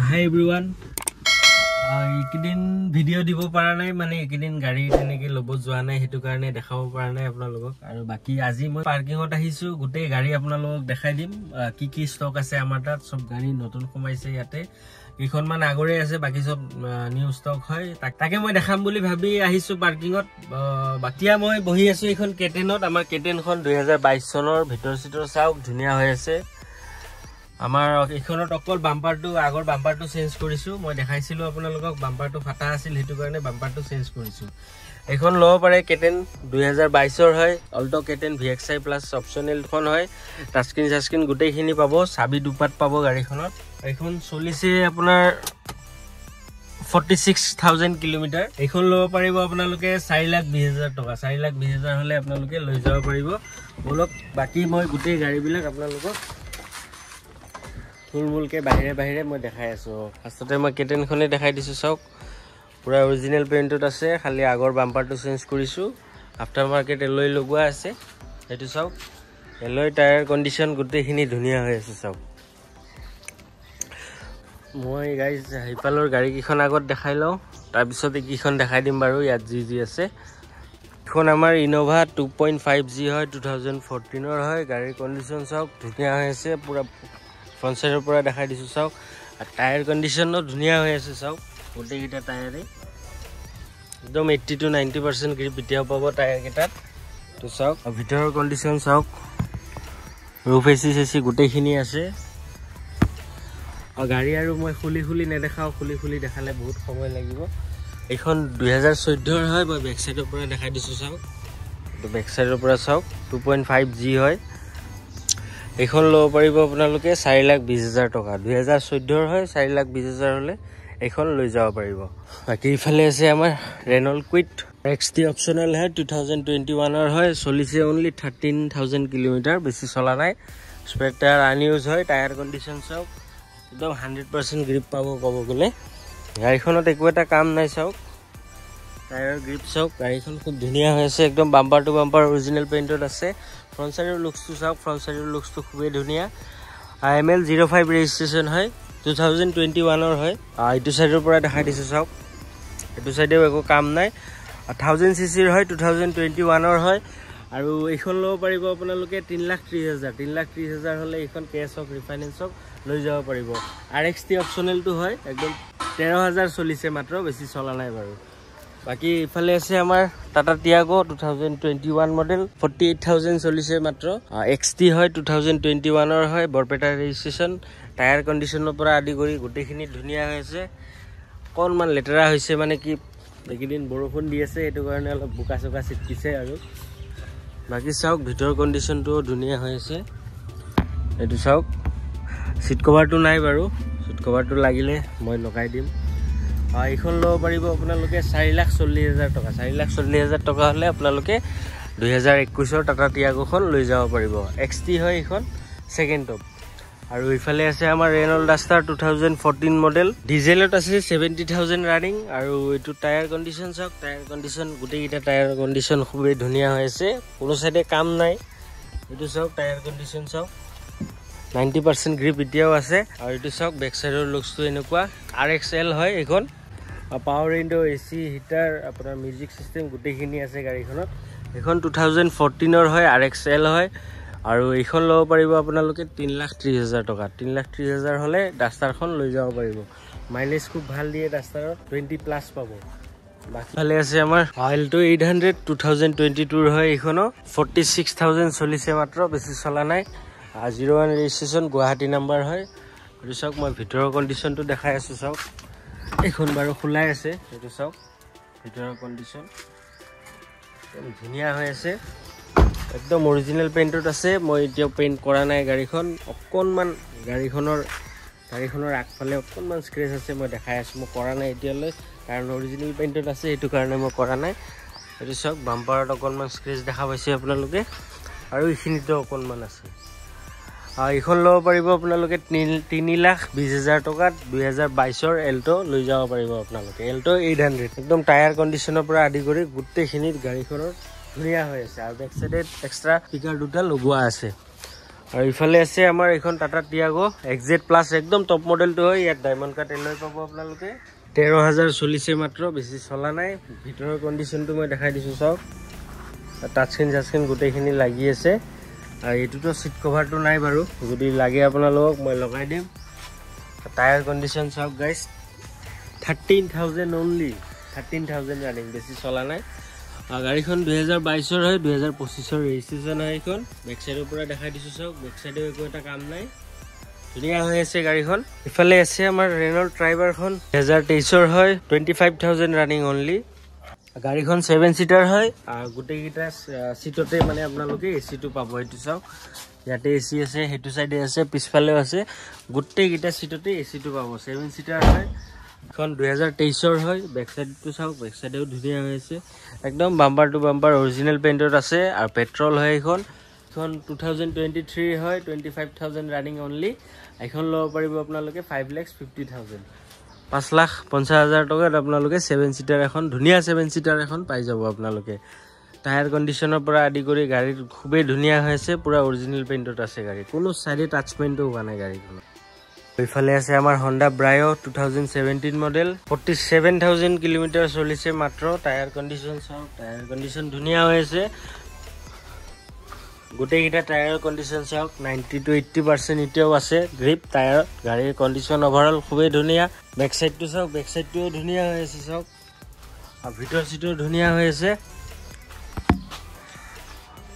Hi everyone. এইকেদিন video দিব পৰা নাই মানে এইকেদিন গাড়ী তেনেকে লব যোৱা নাই হেতু কাৰণে দেখাব পৰা নাই আপোনালোকক আৰু বাকি আজি মই পাৰ্কিংত আহিছো গুটে গাড়ী আপোনালোকক দেখাই দিম কি কি ষ্টক আছে আমাৰ তাত সব গাড়ী নতুন কমাইছে ইয়াতে এইখন মান আগৰে আছে বাকি সব নিউ ষ্টক হয় তাকে মই দেখাম বুলি ভাবি আহিছো পাৰ্কিংত বাকিয়া মই বহি আছো এইখন কেটেনত আমাৰ কেটেনখন 2022 চনৰ ভিতৰ সিটৰ চাওক ধুনিয়া হৈ আছে আমাৰ এখনত অকল বাম্পাৰটো আগৰ বাম্পাৰটো চেঞ্জ কৰিছো মই দেখাইছিলো আপোনালোকক বাম্পাৰটো ফাটা আছিল হেতু কাৰণে বাম্পাৰটো চেঞ্জ কৰিছো এখন লব পাৰে কেটেন 2022 ৰ হয় Alto K ten VXI plus optional খন হয় টাচ স্ক্ৰিন গুটেখিনি পাব চাবি দুপাত পাব গাড়ীখনত এখন চলিছে আপোনাৰ 46000 কিলোমিটাৰ এখন লব পাৰিব আপোনালোকে 4,20,000 টকা 4,20,000 হলে আপোনালোকে লৈ যাব পাৰিব বলক বাকি মই গুটে গাড়ী বিলাক আপোনালোকক ফুলমুল के बाहिरे মই দেখাই আছো ফাৰ্ষ্টতে মই কেটেনখনে দেখাই দিছো চাওক পুৰা অৰিজিনাল পেইন্টত আছে খালি আগৰ বাম্পাৰটো চেঞ্জ কৰিছো আফটাৰ মাৰ্কেট এলয় লগোৱা আছে এটো চাওক এলয় টায়াৰ কন্ডিশন গুটেখিনি ধুনিয়া হৈ আছে চাওক মই গাইজ হাইপালৰ গাড়ী কিখন আগত দেখাই লও তাৰ পিছত কিখন দেখাই দিম বাৰু ইয়াত জি আছে এখন আমাৰ ইনোভা 2.5G হয় 2014 ৰ হয় গাড়ীৰ কন্ডিশন চাওক ধুনিয়া হৈ আছে পুৰা फ्रंट साइडर পৰা দেখাই দিছো চাওক আর টায়ার কন্ডিশনও ধুনিয়া হৈ আছে চাওক গোটেইটা টায়ারে একদম 80 to 90% গ্রিপ এতিয়াও পাব টায়ার কেটাত তো চাওক ভিতৰৰ কন্ডিশন চাওক ৰুফ এসি গোটেইখিনি আছে আৰ গাড়ী আৰু মই খুলি নেদেখাও খুলি দেখালে বহুত সময় লাগিব এখন 2014 ৰ হয় মই ব্যাক সাইডৰ পৰা দেখাই দিছো চাওক তো ব্যাক সাইডৰ পৰা চাওক 2.5G হয় এখন লব পাৰিব আপোনালোকে 4,20,000 টকা 2014 ৰ হয় 4,20,000 হলে এখন লৈ যাব পাৰিব বাকি ইফালে আছে আমাৰ ৰেনল্ট কুইট XT অপচনেল হয় 2021 ৰ হয় চলিছে অনলি 13,000 কিলোমিটাৰ বেছি চলা নাই স্পেয়াৰ টায়াৰ আনইউজ হয় টায়াৰ কন্ডিশন চাওক একদম 100% গ্ৰিপ পাব কব গলে গাড়ীখনত একো এটা কাম নাই চাওক টায়াৰ গ্ৰিপ চাওক গাড়ীখন খুব ধুনিয়া হৈ আছে একদম বাম্পাৰ টু বাম্পাৰ অৰিজিনাল পেইন্টত আছে फ्रंट साइडर लुक्स तो साउथ फ्रंट साइडर लुक्स तो खूबे धुनिया IML 05 रेजिस्ट्रेशन है 2021 ৰ হয় ইটো সাইডৰ পৰা দেখাই দিছো চাওক ইটো সাইডেও একো কাম নাই 1000 cc ৰ হয় 2021 ৰ হয় আৰু এইখন লব পাৰিব আপোনালোকে 3,30,000 হলে এইখন কেছ অফ ৰিফাইনেন্স অফ লৈ যাব পাৰিব RXT অপচনেল তো হয় একদম 13,000 চলিছে মাত্ৰ বেছি চলা নাই বাৰু বাকি ইফালে আছে আমাৰ টাটা টিয়াগো 2021 মডেল 48,000 চলিছে মাত্ৰ XT হয় 2021 ৰ হয় বৰপেটা ৰেজিস্ট্ৰেশন টায়াৰ কন্ডিশনৰ পৰা আদি কৰি গুটেখিনি ধুনিয়া হৈ আছে কোনমান লেটেৰা হৈছে মানে কি এইদিন বৰষুণ দি আছে এটো কাৰণে অলপ বুকা চকা চিটকিছে আৰু বাকি চাওক ভিতৰ কন্ডিশনটো ধুনিয়া হৈ আছে এটো চাওক সিট কভাৰটো নাই বাৰু সিট কভাৰটো লাগিলে মই লগাই দিম এইখন লব পাৰিব আপোনালোকে 4,40,000 টকা 4,40,000 টকা হলে আপোনালোকে 2021 ৰ টাটা টিয়াগোখন লৈ যাব পাৰিব XT হয় এইখন সেকেন্ড টপ আৰু ইফালে আছে আমাৰ ৰেনল্ট ডাস্টাৰ 2014 মডেল ডিজেলত আছে 70,000 ৰানিং আৰু এটো টায়াৰ কন্ডিশন চাওক টায়াৰ কন্ডিশন গুটেইটা টায়াৰ কন্ডিশন খুবই ধুনিয়া হৈ আছে কোনো সাইডে কাম নাই এটো চাওক টায়াৰ কন্ডিশন চাওক 90% গ্ৰিপ এতিয়াও আছে আৰু এটো চাওক ব্যাক সাইডৰ লুকসটো এনেকুৱা RXL হয় এখন পাৱাৰ উইন্ডো এসি হিটাৰ আপোনাৰ মিউজিক সিস্টেম গুটেইখিনি আছে গাড়ীখনত এখন 2014 ৰ হয় RXL হয় আৰু এইখন লব পাৰিব আপোনালোকে 3,30,000 টকা 3,30,000 হলে ডাস্টাৰখন লৈ যাব পাৰিব মাইলেজ খুব ভাল দিয়ে ডাস্টাৰত 20 প্লাস পাব বাকি ভালে আছে আমাৰ Alto 800 2022 ৰ হয় এইখনো 46,000 চলিছে মাত্ৰ বেছি চলা নাই 01 ৰেজিস্ট্ৰেশন গুৱাহাটী নাম্বাৰ হয় আৰু চাওক মই ভিতৰৰ কন্ডিশনটো দেখাই আছো চাওক এখন বাৰু খোলাই আছে এটো চাওক ভিতৰৰ কন্ডিশন ধুনিয়া হৈ আছে একদম অৰিজিনাল পেইন্টত আছে মই এতিয়া পেইন্ট কৰা নাই গাড়ীখন অকনমান গাড়ীখনৰ আগফালে অকনমান স্ক্ৰেচ আছে মই দেখাই আছো মই কৰা নাই এতিয়ালৈ কাৰণ অৰিজিনাল পেইন্টত আছে এটো কাৰণে মই কৰা নাই এটো চাওক বাম্পাৰত অকনমান স্ক্ৰেচ দেখা পাইছে আপোনালোকে আৰু ইখিনিতো অকনমান আছে এইখন লব পাৰিব আপোনালোকে 3,20,000 টকাত 2022 ৰ এল্টো লৈ যাব পাৰিব আপোনালোকে এল্টো 800 একদম টায়াৰ কন্ডিশনৰ পৰা আদি কৰি গুটেইখিনি গাড়ীখনৰ ধুনিয়া হৈ আছে আৰু ব্যাক সাইডে এক্সট্ৰা স্পিকাৰ দুটা লগোৱা আছে আৰু ইফালে আছে আমাৰ এখন টাটা টিয়াগো XZ প্লাছ একদম টপ মডেলটো হয় ইয়াত ডায়মণ্ড কাট এলয় পাব আপোনালোকে 13,000 চলিছে মাত্ৰ বেছি চলা নাই ভিতৰৰ কন্ডিশনটো মই দেখাই দিছো চাওক টাচ স্ক্ৰীন গোটেইখিনি লাগি আছে আৰু এটোটো সিট কভাৰটো নাই বাৰু যদি লাগে আপোনালোকক মই লগাই দিম টায়াৰ কন্ডিশন চাওক গাইস 13,000 only 13,000 ৰানিং বেছি চলা নাই গাড়ীখন 2022 ৰ হয় 2025 ৰ ৰেজিষ্ট্ৰেচন হয় এখন বেক সাইডৰ পৰা দেখাই দিছো চাওক বেক সাইডে একো এটা কাম নাই ধুনীয়া হৈ আছে গাড়ীখন ইফালে আছে আমাৰ ৰেনল্ট ট্ৰাইবাৰখন 2023 ৰ হয় 25,000 ৰানিং only গাড়ীখন 7 সিটাৰ হয় আৰু গোটেইকিটা সিটতে মানে আপোনালোকে এসি টো পাব এটো চাওক ইয়াতে এসি আছে হেতু সাইডে আছে পিছফালেও আছে গোটেইকিটা সিটতে এসি টো পাব 7 সিটাৰ হয় এখন 2023 ৰ হয় বেক সাইডটো চাওক বেক সাইডেও ধুনীয়া হৈ আছে একদম বাম্পাৰ টু বাম্পাৰ অৰিজিনাল পেইন্টত আছে আৰু পেট্ৰল হয় এখন 2023 হয় 25,000 ৰানিং only এখন লব পাৰিব আপোনালোকে 5,50,000 5,50,000 টকাত আপোনালোকে 7 সিটাৰ এখন ধুনীয়া 7 সিটাৰ এখন পাই যাব আপোনালোকে টায়াৰ কন্ডিশনৰ পৰা আদি কৰি গাড়ীৰ খুবেই ধুনীয়া হৈ আছে পুৰা অৰিজিনাল পেইন্টত আছে গাড়ী কোনো সাইডে টাচমেন্টও হোৱা নাই গাড়ীখন ইফালে আছে আমাৰ Honda Brio 2017 মডেল 47,000 কিলোমিটাৰ চলিছে মাত্ৰ টায়াৰ কন্ডিশন চাওক টায়াৰ কন্ডিশন ধুনীয়া হৈ আছে গোটেইকিটা টায়াৰ কন্ডিশন চাওক 90 to 80% এতিয়াও আছে গ্ৰিপ টায়াৰ গাড়ীৰ কন্ডিশন ওভাৰঅল খুবেই ধুনীয়া বেক সাইডটো চাওক বেক সাইডটোও ধুনীয়া হৈ আছে চাওক আৰু ভিতৰ সিটো ধুনীয়া হৈ আছে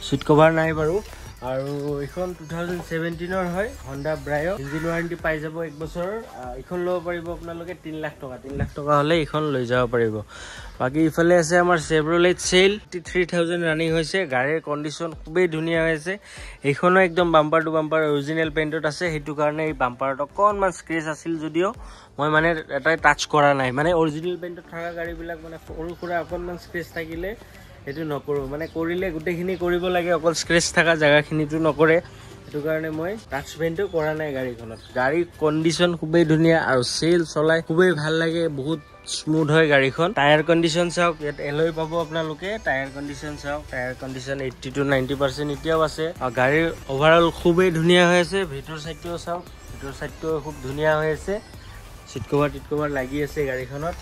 সিট কভাৰ নাই বাৰু আৰু এখন 2017 ৰ হয় Honda Brio ইঞ্জিন ওয়াৰেন্টি পাই যাব 1 বছৰ এখন লব পাৰিব আপোনালোকে 3 লাখ টকা হলে এখন লৈ যাব পাৰিব বাকি ইফালে আছে আমাৰ Chevrolet Sail 83,000 ৰানিং হৈছে গাড়ীৰ কন্ডিশন খুবেই ধুনীয়া হৈছে এইখনো একদম বাম্পাৰ টু বাম্পাৰ অৰিজিনাল পেইন্টত আছে হেতু কাৰণে এই বাম্পাৰত অকনমান স্ক্ৰেচ আছিল যদিও মই মানে এটা টাচ কৰা নাই মানে অৰিজিনাল পেইন্টত থকা গাড়ী বিলাক মানে সৰু খুৰা অকনমান স্ক্ৰেচ থাকিলে এটো নকৰো মানে কৰিলে গুটেখিনি কৰিব লাগে অকল স্ক্ৰেচ থাকা জায়গাখিনিটো নকৰে এটো কাৰণে মই টাচ পেইন্টও কৰা নাই গাড়ীখনত গাড়ী কন্ডিশন খুবেই ধুনীয়া আৰু সেল চলাই খুবেই ভাল লাগে বহুত স্মুথ হয় গাড়ীখন টায়াৰ কন্ডিশন চাওক ইয়াত এলয় পাব আপোনালোকে টায়াৰ কন্ডিশন চাওক টায়াৰ কন্ডিশন 80 to 90% এতিয়াও আছে আৰু গাড়ীৰ ওভাৰঅল খুবেই ধুনীয়া হৈ আছে ভিতৰ সাইডটো চাওক ভিতৰ সাইডটো খুব ধুনীয়া হৈ আছে সিট কভাৰ লাগি আছে গাড়ীখনত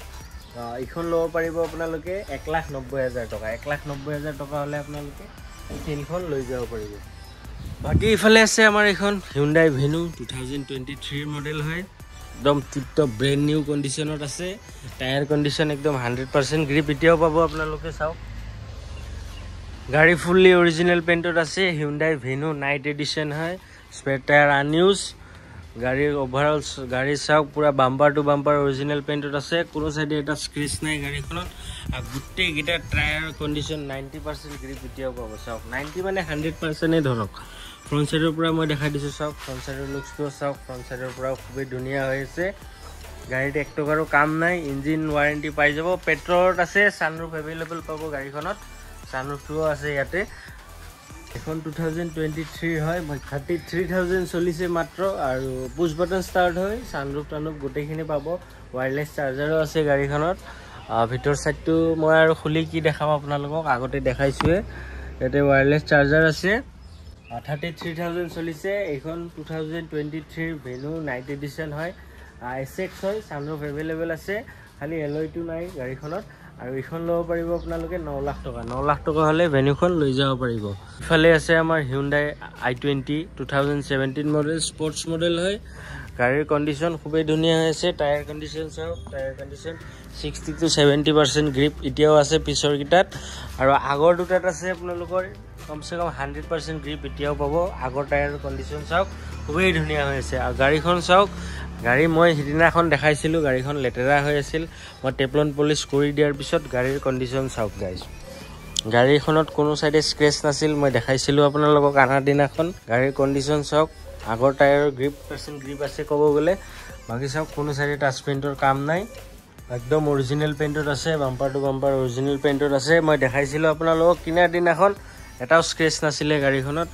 এখন লব পাৰিব আপোনালোকে 1,90,000 টকা 1,90,000 টকা হলে আপোনালোকে তিনখন লৈ যাব পাৰিব বাকি ইফালে আছে আমাৰ এখন Hyundai Venue 2023 মডেল হয় একদম টিপটপ ব্ৰ্যান্ড নিউ কন্ডিশনত আছে টায়াৰ কন্ডিশন একদম 100% গ্ৰিপ এতিয়াও পাব আপোনালোকে চাওক গাড়ী ফুললি অৰিজিনাল পেইন্টত আছে Hyundai Venue নাইট এডিশন হয় স্পেয়াৰ টায়াৰ আনইউজ গাড়ীৰ ওভাৰঅল গাড়ী চাওক পুৰা বাম্পাৰ টু বাম্পাৰ অৰিজিনাল পেইন্টত আছে কোনো সাইডে এটা স্ক্ৰেচ নাই গাড়ীখনত আৰু গুটেই গিটা টায়াৰ কন্ডিশন 90% গ্ৰিপ এতিয়াও পাব চাওক 90 মানে 100% এ ধৰক ফ্ৰন্ট সাইডৰ পৰা মই দেখাই দিছো চাওক ফ্ৰন্ট সাইডৰ লুকসটো চাওক ফ্ৰন্ট সাইডৰ পৰা খুবেই ধুনীয়া হৈ আছে গাড়ীত এক টকাৰো কাম নাই ইঞ্জিন ওয়াৰেন্টি পাই যাব পেট্ৰলত আছে সানৰুফ अवेलेबल পাব গাড়ীখনত সানৰুফটো আছে ইয়াতে এখন 2023 হয় 33,000 চলিছে মাত্ৰ আৰু পুশ বাটন ষ্টাৰ্ট হয় সানৰুফ টানুফ গোটেইখিনি পাব ওয়্যাৰলেছ চাৰ্জাৰো আছে গাড়ীখনত ভিতৰ সাইডটো মই আৰু খুলি কি দেখাম আপোনালোকক আগতে দেখাইছোৱে এতে ওয়্যাৰলেছ চাৰ্জাৰ আছে 33,000 চলিছে এখন 2023 Venue নাইট এডিশন হয় SX হয় সানৰুফ अवेलेबल আছে খালি এলয়টো নাই গাড়ীখনত আৰু এখন লব পাৰিব আপোনালোকে 9 লাখ টকা হলে ভেনুখন লৈ যাব পাৰিব ইফালে আছে আমাৰ Hyundai i20 2017 model sports model হয় গাড়ীৰ কন্ডিশন খুবেই ধুনীয়া হৈছে টায়াৰ কন্ডিশন চাওক টায়াৰ কন্ডিশন 60 to 70% গ্ৰিপ এতিয়াও আছে পিছৰ গিটাত আৰু আগৰ দুটাত আছে আপোনালোকৰ কমসে কম 100% গ্ৰিপ এতিয়াও পাব আগৰ টায়াৰ কন্ডিশন চাওক খুবেই ধুনীয়া হৈছে আৰু গাড়ীখন চাওক গাড়ী মই হিদিনাখন দেখাইছিলো গাড়ীখন লেটেৰা হৈ আছিল মই টেপলন পলিশ কৰি দিয়াৰ পিছত গাড়ীৰ কন্ডিশন চাওক গাইস গাড়ীখনত কোনো সাইডে স্ক্ৰেচ নাছিল মই দেখাইছিলো আপোনালোকক আনা দিনাখন গাড়ীৰ কন্ডিশন চাওক আগৰ টায়াৰৰ গ্ৰিপ আছে ক'ব গলে বাকি চাওক কোনো সাইডে টাচ পেইন্টৰ কাম নাই একদম অৰিজিনাল পেইন্টত আছে বাম্পাৰ টু বাম্পাৰ অৰিজিনাল পেইন্টত আছে মই দেখাইছিলো আপোনালোকক কিনাৰ দিনাখন এটাও স্ক্ৰেচ নাছিলে গাড়ীখনত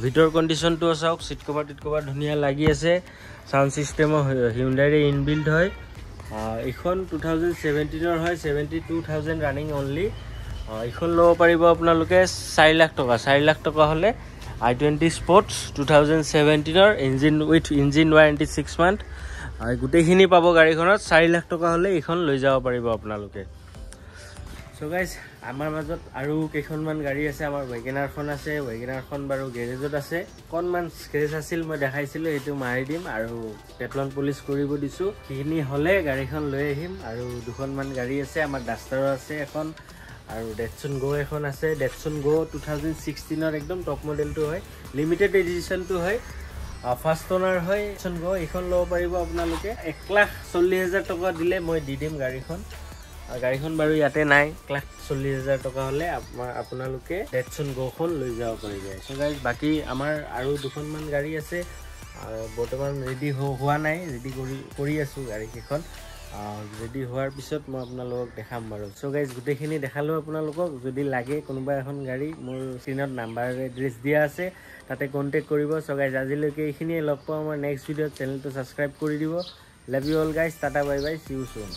ভিতৰ কন্ডিশনটো চাওক সিট কভাৰ ধুনীয়া লাগি আছে সাউন্ড সিস্টেম Hyundai ৰে ইনবিল্ড হয় এখন 2017 ৰ হয় 72,000 ৰানিং only এখন লব পাৰিব আপোনালোকে 4 লাখ টকা হলে i20 sports 2017 engine with engine warranty 6 month আৰু গোটেইখিনি পাব গাড়ীখনত 4 লাখ টকা হ'লে এইখন লৈ যাব পাৰিব আপোনালোকে সো গাইজ আমাৰ মাজত আৰু কেইখনমান গাড়ী আছে আমাৰ ৱেগনাৰখন আছে ৱেগনাৰখন বাৰু গেৰেজত আছে অকণমান স্ক্ৰেচ আছিল মই দেখাইছিলোঁ সেইটো মাৰি দিম আৰু পেট্ৰল পুলিচ কৰিব দিছোঁ সেইখিনি হ'লে গাড়ীখন লৈ আহিম আৰু দুখনমান গাড়ী আছে আমাৰ ডাষ্টাৰো আছে এখন আৰু ডেটছন গো এখন আছে ডেটছন গো 2016 একদম টপ মডেলটো হয় লিমিটেড এডিশ্যনটো হয় ফাৰ্ষ্ট ওনাৰ হয় ডেটছন গো এইখন ল'ব পাৰিব আপোনালোকে 1,40,000 টকা দিলে মই দি দিম গাড়ীখন বাৰু ইয়াতে নাই 1,40,000 টকা হ'লে আপোনালোকে ডেটছন গোখন লৈ যাব পাৰিব সো গাইজ বাকী আমাৰ আৰু দুখনমান গাড়ী আছে বৰ্তমান ৰেডি হোৱা নাই ৰেডি কৰি আছোঁ গাড়ীকেইখন ৰেডি হোৱাৰ পিছত মই আপোনালোকক দেখাম বাৰু সো গাইজ গোটেইখিনি দেখালোঁ আপোনালোকক যদি লাগে কোনোবা এখন গাড়ী মোৰ স্ক্ৰীনত নাম্বাৰ এড্ৰেছ দিয়া আছে তাতে কণ্টেক্ট কৰিব সো গাইজ আজিলৈকে এইখিনিয়ে লগ পাওঁ মই নেক্সট ভিডিঅ'ত চেনেলটো ছাবস্ক্ৰাইব কৰি দিব love you all guys tata bye bye C you soon